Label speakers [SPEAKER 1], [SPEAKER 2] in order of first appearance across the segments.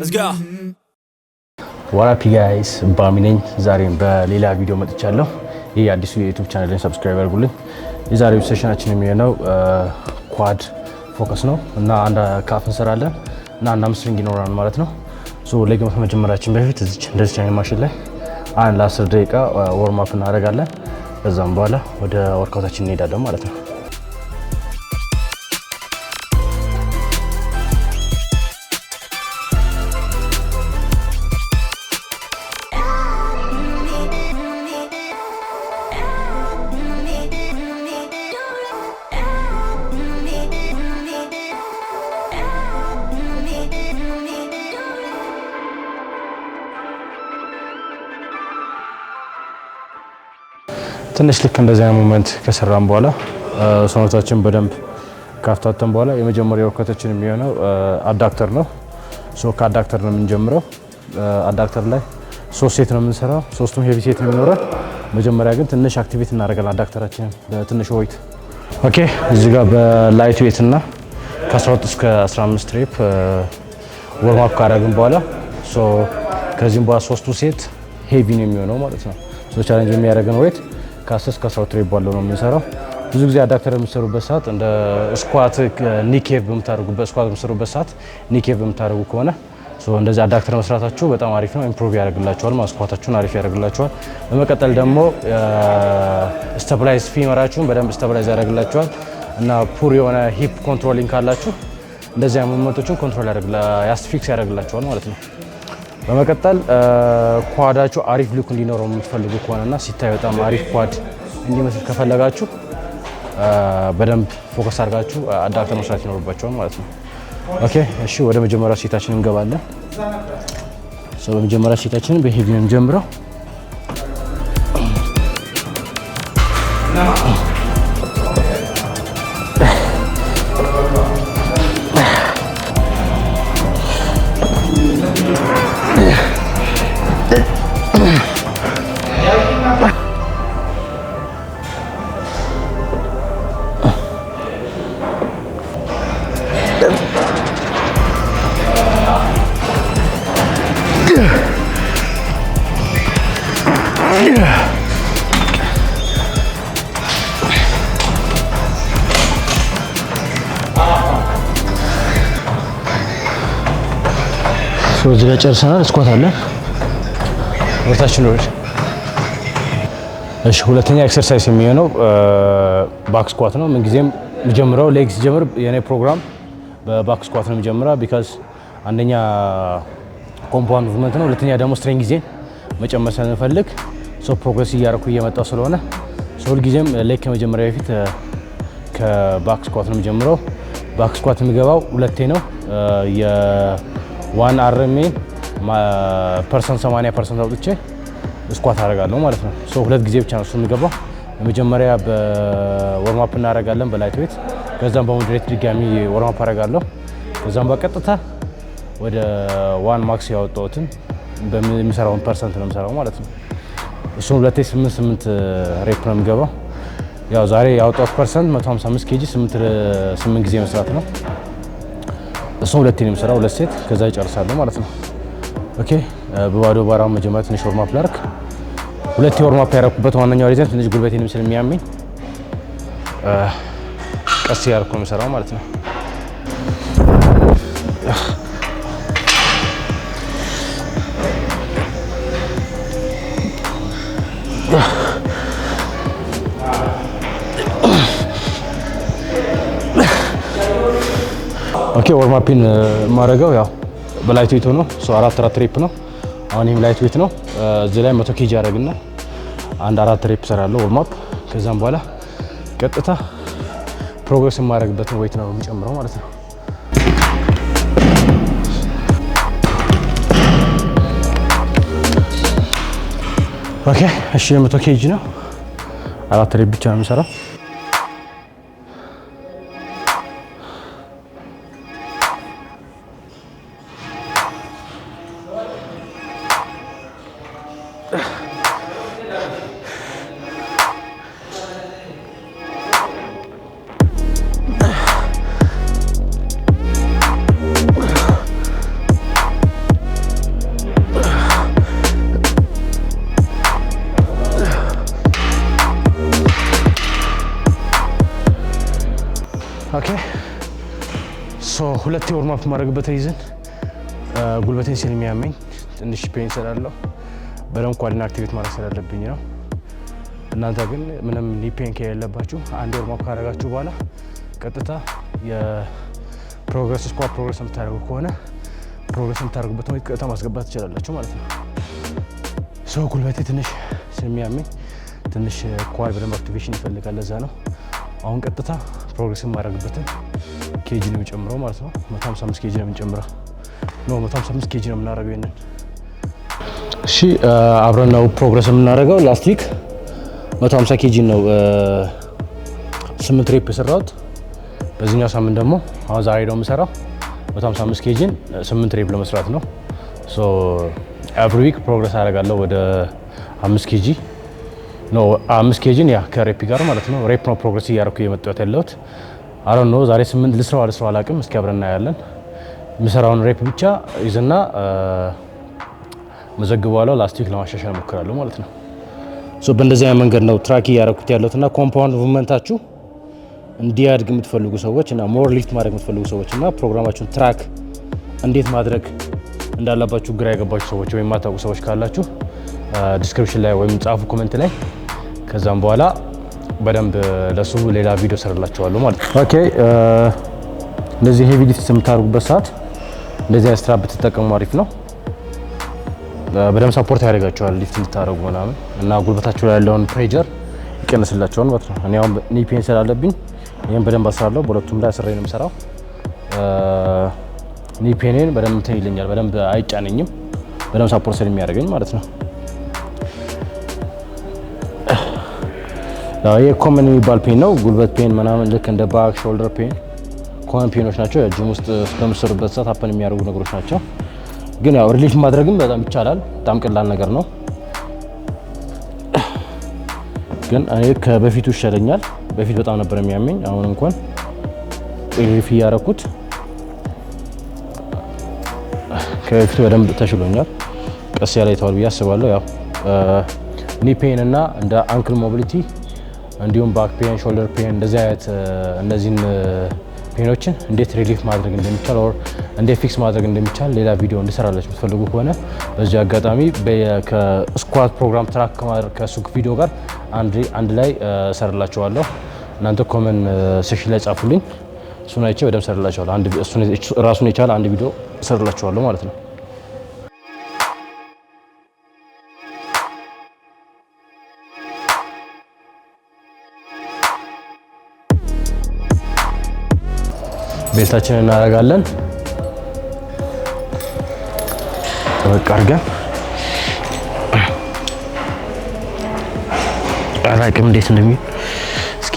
[SPEAKER 1] Let's go.
[SPEAKER 2] What up you guys? ባሚ ነኝ። ዛሬም በሌላ ቪዲዮ መጥቻለሁ። ይሄ አዲሱ የዩቲዩብ ቻናሌን ሰብስክራይብ አድርጉልኝ። የዛሬው ሴሽናችን የሚሆነው ኳድ ፎከስ ነው እና አንድ ካፍ እንሰራለን እና አንድ አምስትሪንግ ይኖራል ማለት ነው። ሶ ሌግ መጀመራችን በፊት እንደዚህ አይነት ማሽን ላይ አንድ ለ10 ደቂቃ ዋርም አፕ እናደርጋለን። ከዛም በኋላ ወደ ወርክአውታችን እንሄዳለን ማለት ነው። ትንሽ ልክ እንደዚህ አይነት ሞመንት ከሰራን በኋላ ሰውነታችን በደንብ ካፍታተን በኋላ የመጀመሪያው ወርክአውታችን የሚሆነው አዳክተር ነው። ሶ ከአዳክተር ነው የምንጀምረው። አዳክተር ላይ 3 ሴት ነው የምንሰራው። ሶስቱም ሄቪ ሴት ነው የሚኖረን። መጀመሪያ ግን ትንሽ አክቲቪቲ እናደርጋለን አዳክተራችንን በትንሽ ዌይት። ኦኬ እዚህ ጋር በላይት ዌት እና ከ12 እስከ 15 ሬፕ ዋርም አፕ ካደረግን በኋላ ሶ ከዚህም በኋላ ሶስቱ ሴት ሄቪ ነው የሚሆነው ማለት ነው። ሶ ቻሌንጅ የሚያደርገን ዌት ከ10 እስከ 12 ሬፕ ባለው ነው የምንሰራው። ብዙ ጊዜ አዳክተር የምትሰሩበት ሰዓት እንደ ስኳት ኒኬቭ በምትሰሩበት ሰዓት ኒኬቭ በምታደርጉ ከሆነ እንደዚህ አዳክተር መስራታችሁ በጣም አሪፍ ነው። ኢምፕሩቭ ያደርግላችኋል ማለት ስኳታችሁን አሪፍ ያደርግላችኋል። በመቀጠል ደግሞ ስታብላይዝ ፊመራችሁን በደንብ ስታብላይዝ ያደርግላችኋል እና ፑር የሆነ ሂፕ ኮንትሮሊንግ ካላችሁ እንደዚህ አይነት ሞመንቶችን ኮንትሮል ፊክስ ያደርግላችኋል ማለት ነው። በመቀጠል ኳዳችሁ አሪፍ ሉክ እንዲኖረው የምትፈልጉ ከሆነና ሲታይ በጣም አሪፍ ኳድ እንዲመስል ከፈለጋችሁ በደንብ ፎከስ አድርጋችሁ አዳክተር መስራት ይኖርባችኋል ማለት ነው። ኦኬ እሺ ወደ መጀመሪያው ሴታችን እንገባለን። በመጀመሪያው ሴታችንን በሄቪ ነው የምንጀምረው። እዚህ ጋር ጨርሰናል። ስኳት አለ ወርታችን ነው። እሺ ሁለተኛ ኤክሰርሳይዝ የሚሆነው ባክ ስኳት ነው። ምን ጊዜም የሚጀምረው ሌግ ሲጀምር የኔ ፕሮግራም በባክ ስኳት ነው የሚጀምረው ቢካዝ አንደኛ ኮምፓውንድ ሙቭመንት ነው፣ ሁለተኛ ደግሞ ስትሬንግ ጊዜን መጨመር ስለምፈልግ ፕሮግረስ እያደረኩ እየመጣው ስለሆነ ሁል ጊዜም ሌግ ከመጀመሪያ በፊት ከባክ ስኳት ነው የሚጀምረው። ባክ ስኳት የሚገባው ሁለቴ ነው። የዋን አርሜን ፐርሰንት 80% አውጥቼ ስኳት አደርጋለሁ ማለት ነው። ሁለት ጊዜ ብቻ ነው እሱ የሚገባው። መጀመሪያ በዋርም አፕ እናደርጋለን በላይት ዌት፣ ከዛም በሞዴሬት ድጋሚ ዋርም አፕ አደርጋለሁ። ከዛም በቀጥታ ወደ ዋን ማክስ ያወጣሁትን በሚሰራውን ፐርሰንት ነው የምሰራው ማለት ነው። እሱን 288 ሬፕ ነው የሚገባው። ያው ዛሬ ያወጣሁት ፐርሰንት 155 ኬጂ 8 ጊዜ መስራት ነው። እሱን ሁለቴ ነው የምሰራው፣ ሁለት ሴት ከዛ ይጨርሳለሁ ማለት ነው። ኦኬ በባዶ ባራው መጀመሪያ ትንሽ ዋርም አፕ ላድርግ። ሁለቴ ዋርም አፕ ያደረኩበት ዋናኛው ሪዝን ትንሽ ጉልበቴንም ስለሚያመኝ ቀስ ያርኩ ነው የምሰራው ማለት ነው። ኦኬ ዋርም አፕን ማድረገው ያው በላይት ዌት ነው። 4 ሬፕ ነው። አሁን ይሄም ላይት ዌት ነው። እዚህ ላይ 100 ኬጂ አደረግና አንድ 4 ሬፕ ሰራለሁ ዋርም አፕ። ከዛም በኋላ ቀጥታ ፕሮግረስ የማደርግበትን ዌት ነው የሚጨምረው ማለት ነው። ኦኬ እሺ 100 ኬጂ ነው። 4 ሬፕ ብቻ ነው የምሰራው። ሁለቴ ዎርም አፕ ማድረግበት ሪዝን ጉልበቴን ስለሚያመኝ ትንሽ ፔን ስላለው በደንብ ኳድን አክቲቬት ማድረግ ስላለብኝ ነው። እናንተ ግን ምንም ኒ ፔን ከሌለባችሁ አንድ ዎርም አፕ ካደረጋችሁ በኋላ ቀጥታ የፕሮግረስ ስኳት ፕሮግረስ የምታደርጉ ከሆነ ፕሮግረስ የምታደርጉበት ነው ቀጥታ ማስገባት ትችላላችሁ ማለት ነው። ሰው ጉልበቴ ትንሽ ስለሚያመኝ ትንሽ ኳድ በደንብ አክቲቬሽን ይፈልጋል። ለዛ ነው አሁን ቀጥታ ፕሮግረስ የማደርግበትን ኬጂ ነው የምጨምረው ማለት ነው። 155 ኬጂ ነው የምንጨምረው። 155 ኬጂ ነው የምናደርገው ይሄንን። እሺ አብረን ነው ፕሮግረስ የምናደርገው። ላስት ዊክ 150 ኬጂ ነው 8 ሬፕ የሰራሁት። በዚህኛው ሳምንት ደግሞ አሁን ዛሬ ነው የምሰራው 155 ኬጂን 8 ሬፕ ለመስራት ነው። ሶ ኤቭሪ ዊክ ፕሮግረስ አደርጋለሁ ወደ 5 ኬጂ ነው 5 ኬጂን ያ ከሬፕ ጋር ማለት ነው። ሬፕ ነው ፕሮግረስ እያደረኩ የመጣሁት ያለሁት። አሁን ነው ዛሬ 8 ልስራው አላውቅም። እስኪ አብረን እናያለን። የምሰራውን ሬፕ ብቻ ይዘና መዘግበዋለሁ። ላስት ዊክ ለማሻሻል እሞክራለሁ ማለት ነው። ሶ በእንደዚህ አይነት መንገድ ነው ትራክ እያደረኩት ያለሁትና ኮምፓውንድ ሙቭመንታችሁ እንዲያድግ የምትፈልጉ ሰዎች እና ሞር ሊፍት ማድረግ የምትፈልጉ ሰዎች እና ፕሮግራማችሁን ትራክ እንዴት ማድረግ እንዳለባችሁ ግራ የገባችሁ ሰዎች ወይም የማታውቁ ሰዎች ካላችሁ ዲስክሪፕሽን ላይ ወይም ጻፉ ኮሜንት ላይ። ከዛም በኋላ በደንብ ለሱ ሌላ ቪዲዮ ሰራላችኋለሁ ማለት ነው። ኦኬ እንደዚህ ሄቪ ሊፍት የምታደርጉበት ሰዓት እንደዚህ አይነት ስትራፕ ብትጠቀሙ አሪፍ ነው። በደንብ ሰፖርት ያደርጋችኋል ሊፍት እንድታደርጉ ምናምን እና ጉልበታችሁ ላይ ያለውን ፕሬዠር ይቀንስላችኋል ማለት ነው። እኔ አሁን ኒ ፔን ስላለብኝ ይሄን በደንብ አስራለሁ። በሁለቱም ላይ አስሬ ነው የምሰራው። ኒ ፔኔን በደንብ እንትን ይለኛል፣ በደንብ አይጫነኝም፣ በደንብ ሳፖርት ስለሚያደርገኝ ማለት ነው። ይሄ ኮመን የሚባል ፔን ነው። ጉልበት ፔን ምናምን ልክ እንደ ባክ ሾልደር ፔን ኮመን ፔኖች ናቸው። ጂም ውስጥ በምትሰሩበት ሰዓት ሀፐን የሚያደርጉ ነገሮች ናቸው። ግን ያው ሪሊፍ ማድረግም በጣም ይቻላል። በጣም ቀላል ነገር ነው። ግን እኔ ከበፊቱ ይሻለኛል። በፊት በጣም ነበር የሚያመኝ። አሁን እንኳን ሪሊፍ እያደረኩት ከበፊቱ በደንብ ተሽሎኛል። ቀስ ያለ ይተዋል ብዬ አስባለሁ። ያው ኒ ፔን እና እንደ አንክል ሞቢሊቲ እንዲሁም ባክ ፔን፣ ሾልደር ፔን እንደዚህ አይነት እነዚህን ፔኖችን እንዴት ሪሊፍ ማድረግ እንደሚቻል ኦር እንዴት ፊክስ ማድረግ እንደሚቻል ሌላ ቪዲዮ እንድሰራላችሁ የምትፈልጉ ከሆነ በዚህ አጋጣሚ ከስኳት ፕሮግራም ትራክ ከማድረግ ከሱ ቪዲዮ ጋር አንድ ላይ እሰራላችኋለሁ። እናንተ ኮመን ሴክሽን ላይ ጻፉልኝ። እሱን አይቼ በደንብ እሰራላችኋለሁ። ራሱን የቻለ አንድ ቪዲዮ እሰራላችኋለሁ ማለት ነው። ቤልታችንን እናደርጋለን። በቃ አድርገን አላውቅም እንዴት እንደሚል እስኪ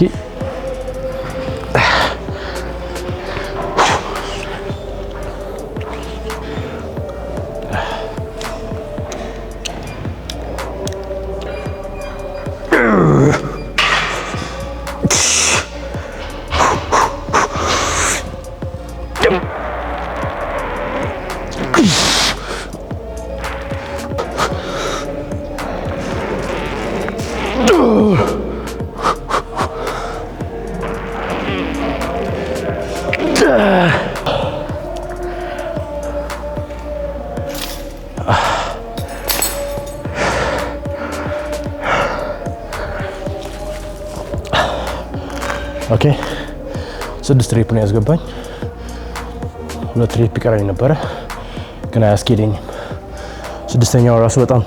[SPEAKER 2] ኦኬ 6 ሬፕ ነው ያስገባኝ። 2 ሬፕ ይቀራኝ ነበረ ግን አያስኬደኝም። 6ኛው ራሱ በጣም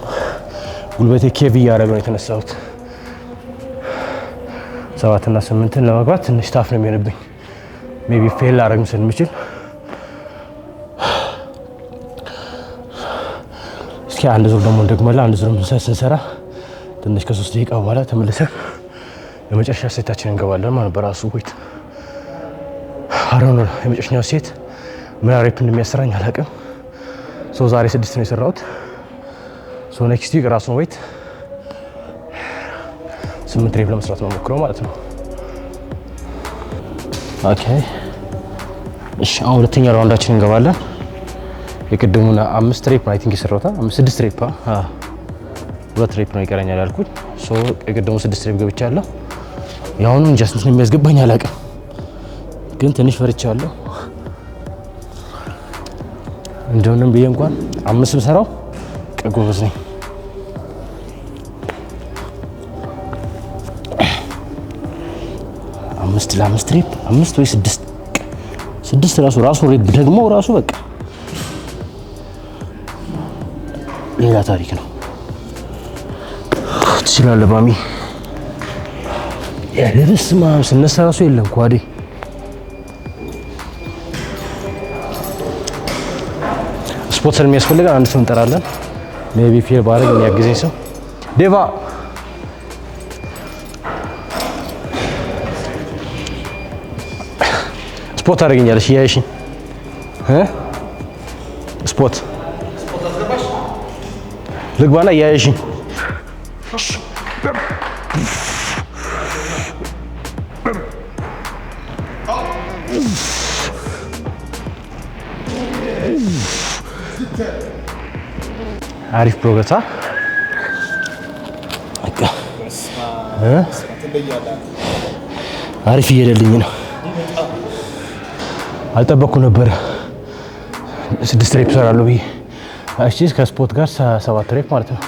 [SPEAKER 2] ጉልበቴ ኬቪ እያደረገ ነው የተነሳሁት። 7 እና 8ን ለመግባት ትንሽ ታፍ ነው የሚሆንብኝ። ሜቢ ፌል ላደርግም ስለምችል እስኪ አንድ ዙር ደግሞ እንደግመላ። አንድ ዙር ስንሰራ ትንሽ ከ3 ደቂቃ በኋላ ተመልሰን የመጨረሻ ሴታችን እንገባለን ማለት በራሱ ዌት አሁን የመጨረሻው ሴት ምን ሬፕ እንደሚያሰራኝ አላውቅም። ዛሬ 6 ነው የሰራሁት። ኔክስት ዊክ ራሱን ዌት 8 ሬፕ ለመስራት ነው ሞክረው ማለት ነው። ኦኬ እሺ፣ አሁን ሁለተኛ ራውንዳችን እንገባለን። የቅድሙና 5 ሬፕ አይ ቲንክ የሰራሁት 6 ሬፕ 2 ሬፕ ነው ይቀረኛል ያልኩት። የቅድሙ 6 ሬፕ ገብቻለሁ። ያሁኑ እንጃ ስንት ነው የሚያስገባኝ አላውቅም፣ ግን ትንሽ ፈርቻለሁ። እንደውንም ብዬ እንኳን 5 ብሰራው ጎበዝ ነኝ። 5 ሬፕ 5 ወይ 6 ራሱ ሬፕ ደግሞ ራሱ በቃ ሌላ ታሪክ ነው። ትችላለህ ባሚ። ያለበስ ማም ስነሳ ራሱ የለም ኳዴ ስፖንሰር የሚያስፈልገን አንድ ሰው እንጠራለን። ሜቢ ፌር ባረግ የሚያግዘኝ ሰው ዴቫ ስፖት አድርገኛለሽ እያየሽኝ ስፖት ልግባና እያየሽኝ አሪፍ ፕሮግረስ አሪፍ እየሄደልኝ ነው። አልጠበቅኩ ነበር 6 ሬፕ ሰራለሁ ብዬ። እሺ ከስፖት ጋር 7 ሬፕ ማለት ነው።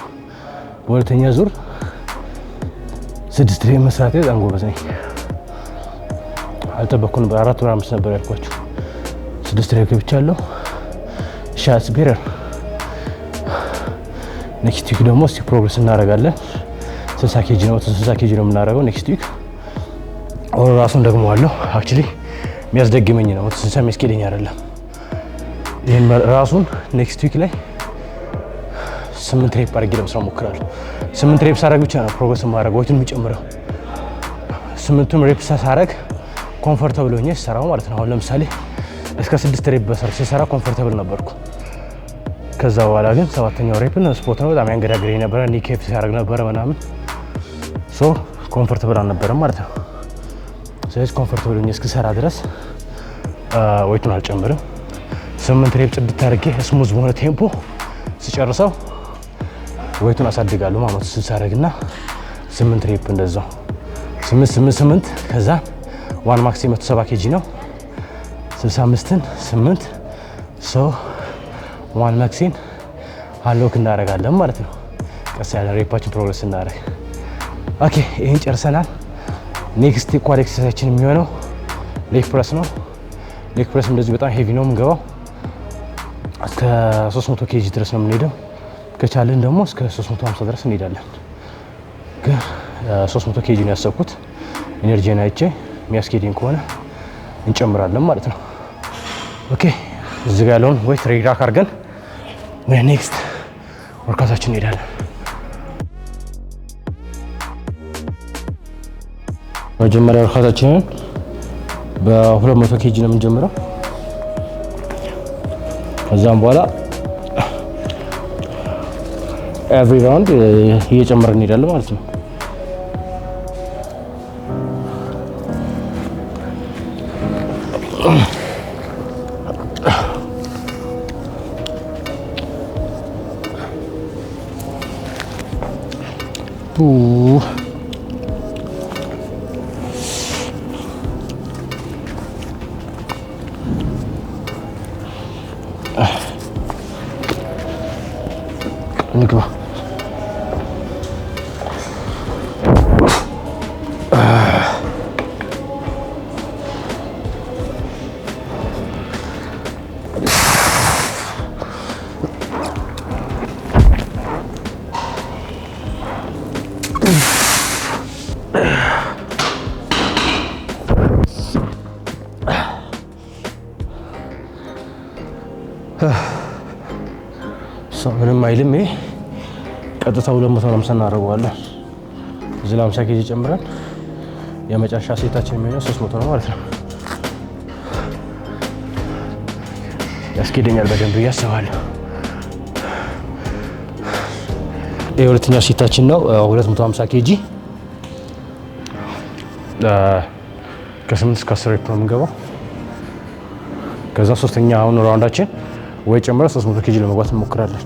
[SPEAKER 2] በሁለተኛ ዙር 6 ሬፕ መስራቴ በጣም ጎበዝ ነኝ። አልጠበቅኩ ነበር። 4 ወር 5 ነበር ያልኳችሁ 6 ሬፕ ብቻለሁ። ሻትስ ቤረር ኔክስት ዊክ ደግሞ እስቲ ፕሮግረስ እናደርጋለን። 60 ኬጂ ነው 60 ኬጂ ነው የምናደርገው ኔክስት ዊክ። ኦር ራሱን ደግሞ አለው አክቹሊ የሚያስደግመኝ ነው 60 የሚያስኬደኝ አይደለም። ይሄን ራሱን ኔክስት ዊክ ላይ 8 ሬፕ አድርጌ ለመስራት እሞክራለሁ። 8 ሬፕ ሳደርግ ብቻ ነው ፕሮግረስ ማድረግ ወይቱን የሚጨምረው። 8ቱም ሬፕ ሳደርግ ኮምፎርታብል ሆኜ ስሰራው ማለት ነው። አሁን ለምሳሌ እስከ 6 ሬፕ ስሰራ ኮምፎርታብል ነበርኩ። ከዛ በኋላ ግን 7ኛው ሬፕን ስፖርት ነው በጣም ያንገዳግረኝ ነበረ። ኒኬፕ ሲያደርግ ነበረ ምናምን ሶ ኮምፎርታብል አልነበረም ማለት ነው። ስለዚህ ኮምፎርታብል ሆኜ እስክሰራ ድረስ ዌቱን አልጨምርም። 8 ሬፕ ጽድት አድርጌ ስሙዝ በሆነ ቴምፖ ስጨርሰው ዌቱን አሳድጋለሁ ማለት ነው። ስንሳረግና 8 ሬፕ እንደዛው 8 ከዛ ዋን ማክስ 170 ኬጂ ነው 65ን 8 ሶ ዋን ማክሲን አንሎክ እናደርጋለን ማለት ነው። ቀስ ያለ ሬፓችን ፕሮግረስ እናደርግ። ኦኬ ይሄን ጨርሰናል። ኔክስት ኳድ ኤክሰርሳይዛችን የሚሆነው ሌግ ፕረስ ነው። ሌግ ፕረስ እንደዚህ በጣም ሄቪ ነው የምንገባው። እስከ 300 ኬጂ ድረስ ነው የምንሄደው። ከቻለን ደግሞ እስከ 350 ድረስ እንሄዳለን። ግን 300 ኬጂ ነው ያሰብኩት። ኢነርጂን አይቼ የሚያስኬድኝ ከሆነ እንጨምራለን ማለት ነው። ኦኬ እዚህ ጋር ያለውን ዌት ሪራክ አድርገን ወደ ኔክስት ወርካታችን እንሄዳለን። መጀመሪያ ወርካታችንን በ200 ኬጂ ነው የምንጀምረው። ከዛም በኋላ ኤቭሪ ራውንድ እየጨመርን እንሄዳለን ማለት ነው። እንግባ ምንም አይልም። ይሄ ቀጥታ 250 እናደርገዋለን። እዚህ ላይ 50 ኬጂ ጨምረን የመጨረሻ ሴታችን የሚሆነው 300 ነው ማለት ነው። ያስኬደኛል በደንብ እያስባለሁ። ይሄ ሁለተኛው ሴታችን ነው 250 ኬጂ ከ8 እስከ 10 ሬፕ ነው የምንገባው። ከዛ ሶስተኛ አሁን ራውንዳችን ወይ ጨምረን 300 ኬጂ ለመግባት እንሞክራለን።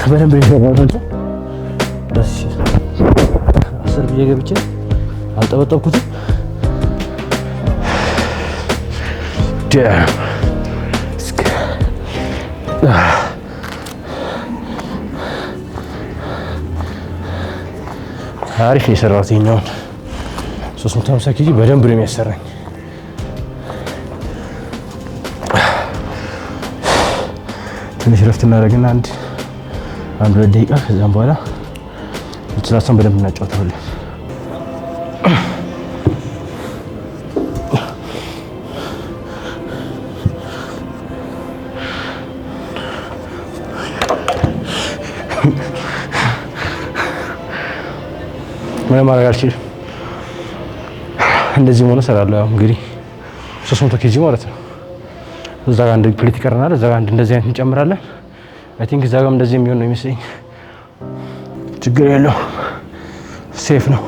[SPEAKER 2] በደንብ ይሰራል። ደስ አስር ብዬ ገብቼ አልጠበጠብኩትም። አሪፍ ነው የሰራሁት። ይኸኛውን 350 ኬጂ በደንብ ነው የሚያሰራኝ። ትንሽ ረፍት እናደርግና አንድ 2 ደቂቃ ከዛም በኋላ ስላሰን በደንብ እናጫውተዋለን። ምንም ማድረግ አልችልም። እንደዚህ ሆነ እሰራለሁ። ያው እንግዲህ 300 ኬጂ ማለት ነው። እዛ ጋር አንድ ፕሌት ይቀርናል። እዛ ጋር እንደዚህ አይነት እንጨምራለን። አይ ቲንክ እዛ ጋር እንደዚህ የሚሆን ነው የሚመስለኝ። ችግር የለው፣ ሴፍ ነው።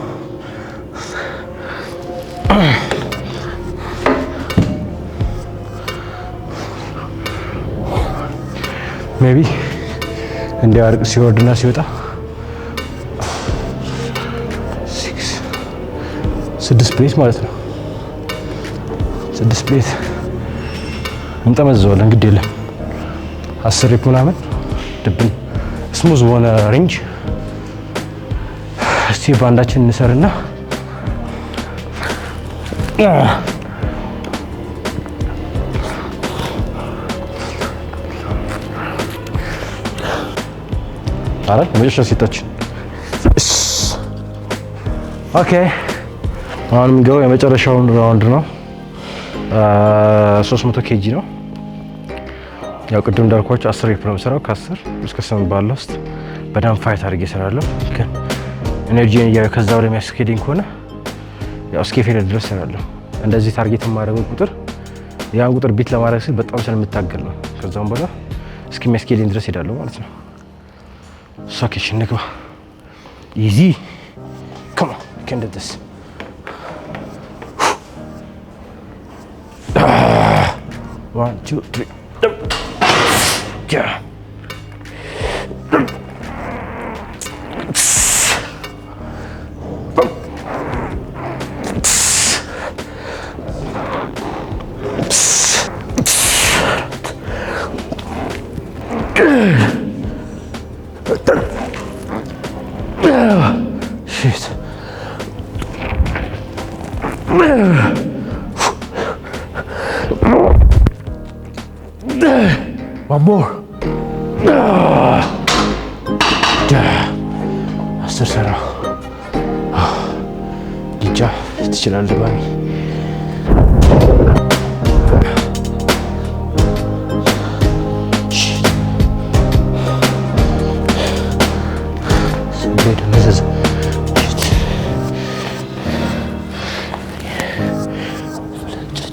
[SPEAKER 2] ሜቢ እንዲያርቅ ሲወርድና ሲወጣ 6 ፕሌት ማለት ነው። 6 ፕሌት እንጠመዘዋለን። ግድ የለም 10 ሬፕ ምናምን ድብን ስሙዝ በሆነ ሬንጅ። እስቲ ባንዳችን እንሰርና አራት የመጨረሻ ሴታችን። ኦኬ አሁን የምንገባው የመጨረሻውን ራውንድ ነው። 300 ኬጂ ነው። ያው ቅድም እንዳልኳችሁ 10 ሬፕ ነው የምሰራው። ከ10 እስከ 8 ባለው ውስጥ በደንብ ፋይት አድርጌ እሰራለሁ። ኤነርጂን እያየሁ ከዛ ወደ የሚያስኬደኝ ከሆነ ያው እስከ ፌል ድረስ እሰራለሁ። እንደዚህ ታርጌት የማደርገው ቁጥር ያን ቁጥር ቢት ለማድረግ ስል በጣም ስለምታገል ነው። ከዛም በኋላ እስከ የሚያስኬደኝ ድረስ ሄዳለሁ ማለት ነው። ሶኬሽ እንግባ። ኢዚ ካም ኦን ካን ዱ ዲስ 1 2 3 yeah shit. One more. አስር ሰራ ጊጃ ትችላለህ ባሚ።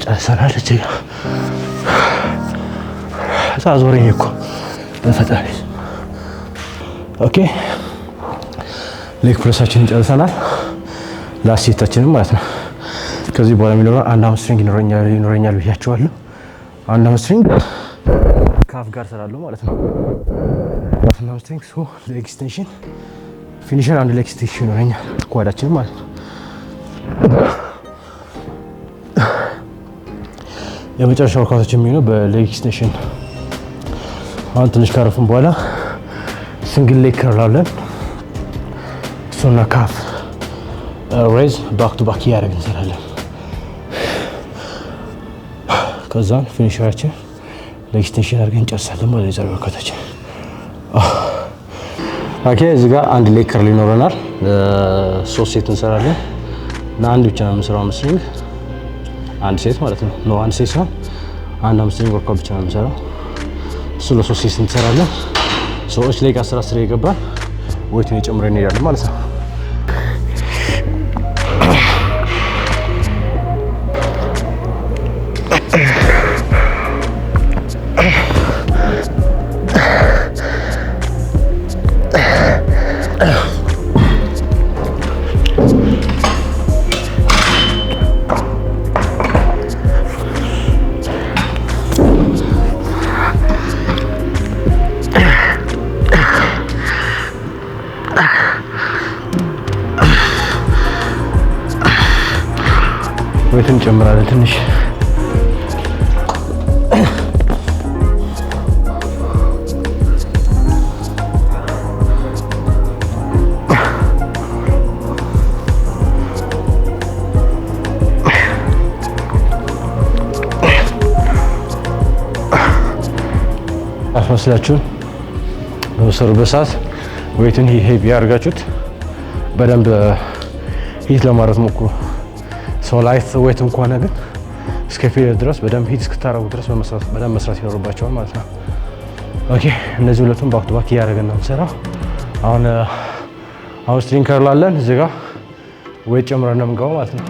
[SPEAKER 2] ጨርሰናል። አዞረኝ እኮ በፈጣሪ። ኦኬ ሌግ ፕሬሳችንን ጨርሰናል። ላስቴታችንን ማለት ነው። ከዚህ በኋላ የሚኖረው አንድ ሃምስትሪንግ ይኖረኛል ብያቸዋለሁ። አንድ ሃምስትሪንግ ካፍ ጋር ስላለው ማለት ነው። አንድ ሃምስትሪንግ ሶ ሌግ ኤክስቴንሽን ፊኒሽር አንድ ሌግ ኤክስቴንሽን ይኖረኛል ኳዳችን ማለት ነው። የመጨረሻው ወርካውታችን የሚሆነው በሌግ ኤክስቴንሽን። አሁን ትንሽ ካረፍን በኋላ ሲንግል ሌግ ከርል አለን። እሱና ካፍ ሬዝ ባክ ቱ ባክ እያደረግን እንሰራለን። ከዛን ፊኒሸራችን ሌግ ኤክስቴንሽን አድርገን እንጨርሳለን ማለት ነው የዛሬው ወርካውታችን። ኦኬ እዚህ ጋር አንድ ሌግ ከርል ይኖረናል። 3 ሴት እንሰራለን እና አንድ ብቻ ነው የምንሰራው ሃምስትሪንግ፣ አንድ ሴት ማለት ነው። ነው አንድ ሴት ሳይሆን አንድ ሃምስትሪንግ ወርካውት ብቻ ነው የምንሰራው። እሱ ለ3 ሴት እንሰራለን። ሰዎች ላይ 10 ይገባል። ወይቱን እየጨመረን እንሄዳለን ማለት ነው። ዌይቱን እንጨምራለን ትንሽ አስመስላችሁን በሰሩበት ሰዓት ዌይቱን ሄቪ ያርጋችሁት በደንብ ሂት ለማድረግ ሞክሩ። ሰው ላይት ዌይት እንኳን ግን እስከ ፌል ድረስ በደንብ ሂት እስክታረጉ ድረስ በደንብ መስራት ይኖርባቸዋል ማለት ነው። ኦኬ እነዚህ ሁለቱም ባክ ቱ ባክ እያደረግን ነው የምንሰራው። አሁን ስትሪንግ ከርል አለን እዚህ ጋር ዌይት ጨምረን ነው የምንገባው ማለት ነው።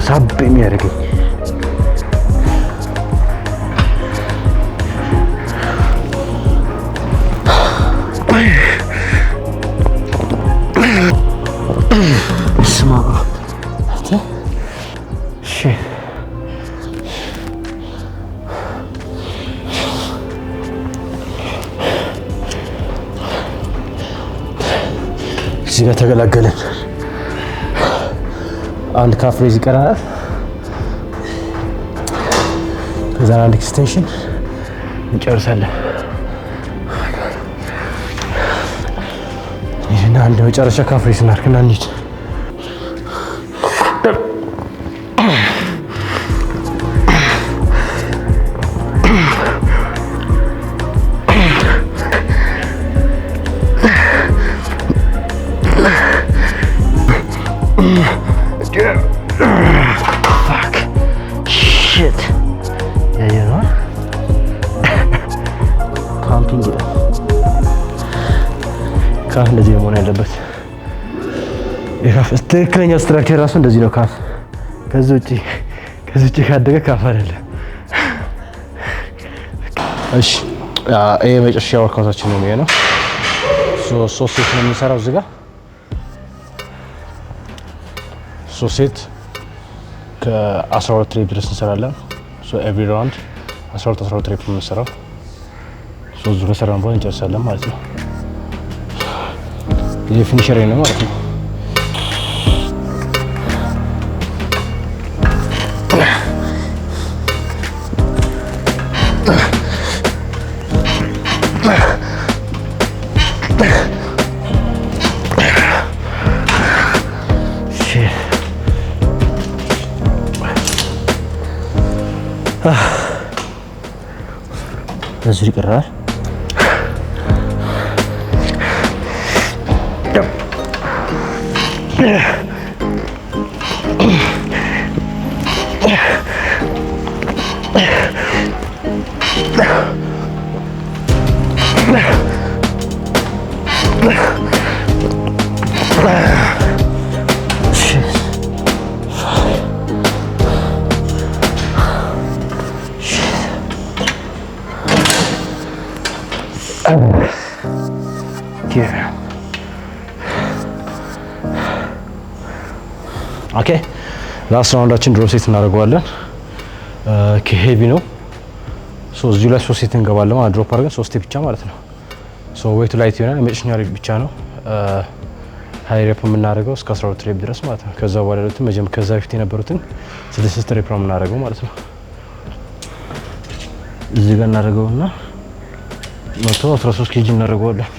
[SPEAKER 2] ሳብ የሚያደርገኝ ስማ እዚህ ጋር ተገላገለን። አንድ ካፍ ሬዝ ይቀራል። ከዛ አንድ ኤክስቴንሽን እንጨርሳለን። ይሄን አንድ መጨረሻ ካፍ ሬዝ እናድርግና እንሂድ። Fuck. Shit. Yeah, ነው ካምፒንግ ካፍ እንደዚህ መሆን ያለበት። የካፍ ትክክለኛ ስትራክቸር ራሱ እንደዚህ ነው። ካፍ ከዚህ ውጪ ካደገ ካፍ አይደለም። እሺ ይሄ መጨረሻ ወርካውታችን ነው የሚሆነው። ሶስት ሴት ነው የምንሰራው እዚህ ጋር ሶስት ሴት ከ12 ሬፕ ድረስ እንሰራለን። ኤቭሪ ራውንድ 12 ሬፕ ነው የምንሰራው። ሶስት ዙር ከሰራን በኋላ እንጨርሳለን ማለት ነው። ይሄ ፊኒሸር ነው ማለት ነው። እዚህ ይቀራል። Yeah. ኦኬ ላስት ራውንዳችን ድሮፕ ሴት እናደርገዋለን። ከሄቪ ነው ሶ እዚሁ ላይ 3 ሴት እንገባለን ማለት ድሮፕ አድርገን 3 ብቻ ማለት ነው። ሶ ዌይቱ ላይት ይሆናል። የመጨረሻው ሬፕ ብቻ ነው ሃይ ሬፕ የምናደርገው እስከ 12 ሬፕ ድረስ ማለት ነው። ከዛ በኋላ ያሉትን ከዛ በፊት የነበሩትን 6 ሬፕ ነው የምናደርገው ማለት ነው። እዚህ ጋር እናደርገውና 113 ኬጂ እናደርገዋለን።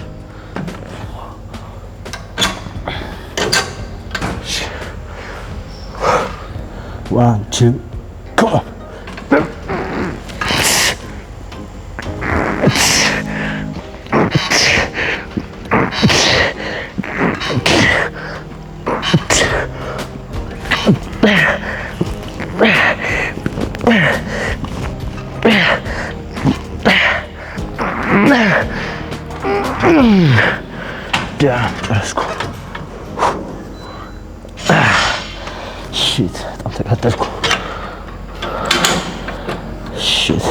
[SPEAKER 2] One, two, come on. Down, let's go. Shit, በጣም ተቃጠልኩ። Shit.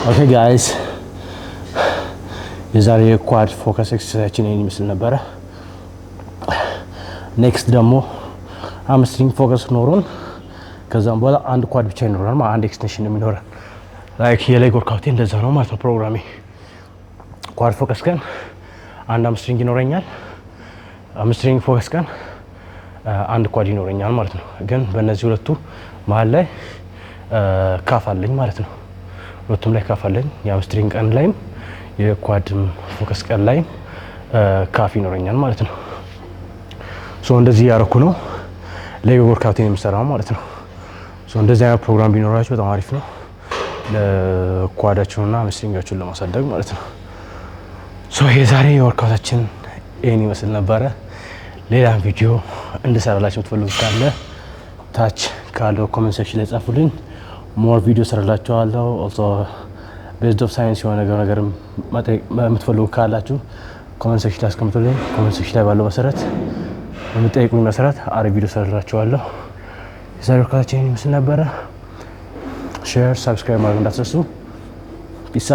[SPEAKER 2] ኦኬ ጋይስ የዛሬ ኳድ ፎከስ ኤክሰርሳይዛችን ይሄን ይመስል ነበረ። ኔክስት ደግሞ ሃምስትሪንግ ፎከስ ኖሮን ከዛም በኋላ አንድ ኳድ ብቻ ይኖራል ማለት አንድ ኤክስቴንሽን የሚኖረን ላይክ የሌግ ወርክአውት እንደዛ ነው ማለት ነው ፕሮግራሜ። ኳድ ፎከስ ቀን አንድ ሃምስትሪንግ ይኖረኛል፣ ሃምስትሪንግ ፎከስ ቀን አንድ ኳድ ይኖረኛል ማለት ነው። ግን በእነዚህ ሁለቱ መሀል ላይ ካፍ አለኝ ማለት ነው። ሁለቱም ላይ ካፍ አለኝ። የሃምስትሪንግ ቀን ላይም የኳድ ፎከስ ቀን ላይ ካፍ ይኖረኛል ማለት ነው። ሶ እንደዚህ ያረኩ ነው ሌግ ወርክአውት የምሰራው ማለት ነው። ሶ እንደዚህ አይነት ፕሮግራም ቢኖራችሁ በጣም አሪፍ ነው ለኳዳችሁና ሃምስትሪንጋችሁን ለማሳደግ ማለት ነው። ሶ የዛሬ ወርክአውታችን ይሄን ይመስል ነበረ። ሌላ ቪዲዮ እንድሰራላችሁ የምትፈልጉት ካለ ታች ካለው ኮሜንት ሴክሽን ላይ ጻፉልኝ። ሞር ቪዲዮ ሰራላችኋለሁ። ኦልሶ ቤዝድ ኦፍ ሳይንስ የሆነ ነገር የምትፈልጉ ካላችሁ ኮሜንት ሴክሽን ላይ አስቀምጡልኝ። ኮሜንት ሴክሽን ላይ ባለው መሰረት በምትጠይቁኝ መሰረት አሪፍ ቪዲዮ ሰራላችኋለሁ። የዛሬው ወርክአውታችን ይመስል ነበረ። ሼር፣ ሰብስክራይብ ማድረግ እንዳትረሱ። ፒስ